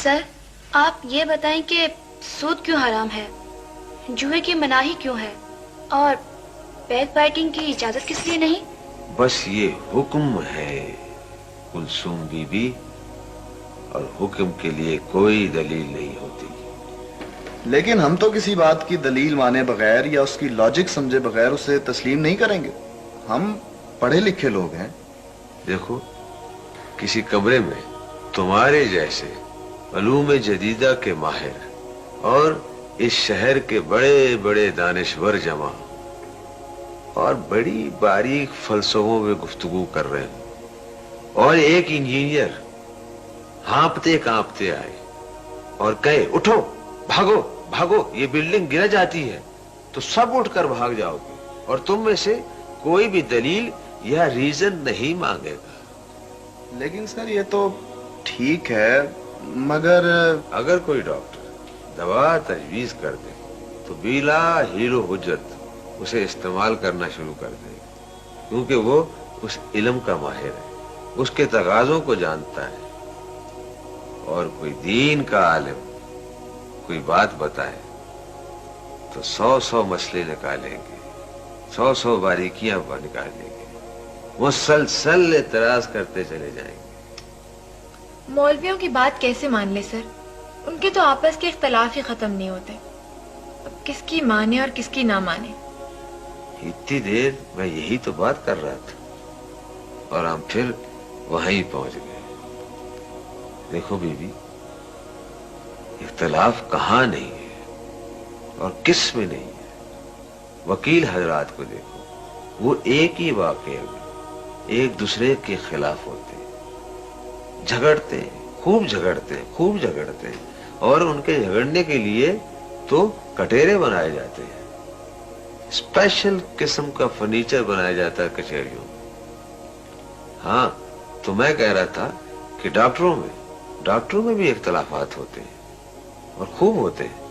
سر آپ یہ بتائیں کہ سود کیوں حرام ہے، جوئے کی مناہی کیوں ہے، اور بیک بائٹنگ کی اجازت کس لیے نہیں؟ بس یہ حکم ہے کلثوم بی بی، اور حکم کے لیے کوئی دلیل نہیں ہوتی۔ لیکن ہم تو کسی بات کی دلیل مانے بغیر یا اس کی لاجک سمجھے بغیر اسے تسلیم نہیں کریں گے، ہم پڑھے لکھے لوگ ہیں۔ دیکھو، کسی کمرے میں تمہارے جیسے علوم جدیدہ کے ماہر اور اس شہر کے بڑے بڑے دانشور جمع اور بڑی باریک فلسفوں میں گفتگو کر رہے ہیں، اور ایک انجینئر ہانپتے کانپتے آئے اور کہے اٹھو بھاگو بھاگو یہ بلڈنگ گر جاتی ہے، تو سب اٹھ کر بھاگ جاؤ گے اور تم میں سے کوئی بھی دلیل یا ریزن نہیں مانگے گا۔ لیکن سر یہ تو ٹھیک ہے، مگر اگر کوئی ڈاکٹر دوا تجویز کر دے تو بلا حیل و حجت اسے استعمال کرنا شروع کر دے، کیونکہ وہ اس علم کا ماہر ہے، اس کے تقاضوں کو جانتا ہے۔ اور کوئی دین کا عالم کوئی بات بتائے تو 100 مسئلے نکالیں گے، 100 باریکیاں نکالیں گے، مسلسل اعتراض کرتے چلے جائیں گے۔ مولویوں کی بات کیسے مان لے سر؟ ان کے تو آپس کے اختلاف ہی ختم نہیں ہوتے، اب کس کی مانے اور کس کی نہ مانے۔ اتنی دیر میں یہی تو بات کر رہا تھا اور ہم پھر وہیں پہنچ گئے۔ دیکھو بی بی، اختلاف کہاں نہیں ہے اور کس میں نہیں ہے۔ وکیل حضرات کو دیکھو، وہ ایک ہی واقعے میں ایک دوسرے کے خلاف ہوتے ہیں، جھگڑتے ہیں، خوب جھگڑتے ہیں، خوب جھگڑتے ہیں، اور ان کے جھگڑنے کے لیے تو کٹہرے بنائے جاتے ہیں، اسپیشل قسم کا فرنیچر بنایا جاتا ہے کچہریوں میں۔ ہاں، تو میں کہہ رہا تھا کہ ڈاکٹروں میں بھی اختلافات ہوتے ہیں اور خوب ہوتے ہیں۔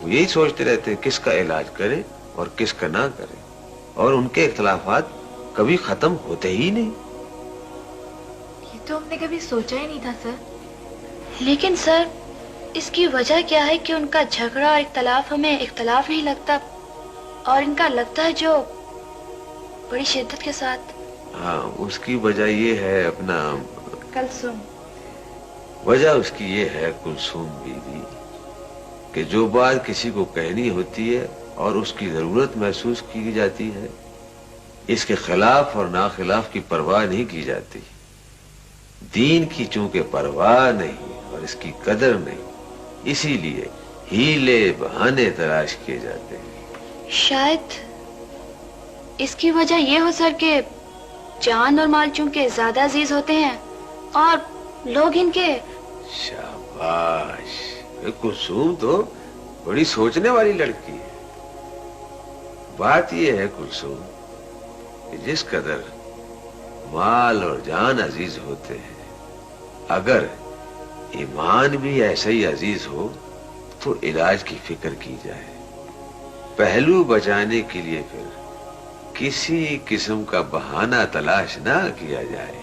وہ یہی سوچتے رہتے ہیں کس کا علاج کرے اور کس کا نہ کرے، اور ان کے اختلافات کبھی ختم ہوتے ہی نہیں۔ یہ تو ہم نے کبھی سوچا ہی نہیں تھا سر۔ لیکن سر اس کی وجہ کیا ہے کہ ان کا جھگڑا اور اختلاف ہمیں اختلاف نہیں لگتا، اور ان کا لگتا ہے جو بڑی شدت کے ساتھ؟ ہاں، اس کی وجہ یہ ہے اپنا کلثوم، وجہ اس کی یہ ہے کلثوم بی بی کہ جو بات کسی کو کہنی ہوتی ہے اور اس کی ضرورت محسوس کی جاتی ہے، اس کے خلاف اور ناخلاف کی پرواہ نہیں کی جاتی۔ دین کی چونکہ پرواہ نہیں اور اس کی قدر نہیں، اسی لیے ہیلے بہانے تلاش کیے جاتے ہیں۔ شاید اس کی وجہ یہ ہو سر کہ جان اور مال چونکہ زیادہ عزیز ہوتے ہیں اور لوگ ان کے… شاباش، کلثوم تو بڑی سوچنے والی لڑکی ہے۔ بات یہ ہے کلثوم کہ جس قدر مال اور جان عزیز ہوتے ہیں، اگر ایمان بھی ایسا ہی عزیز ہو تو علاج کی فکر کی جائے، پہلو بچانے کے لیے پھر کسی قسم کا بہانہ تلاش نہ کیا جائے۔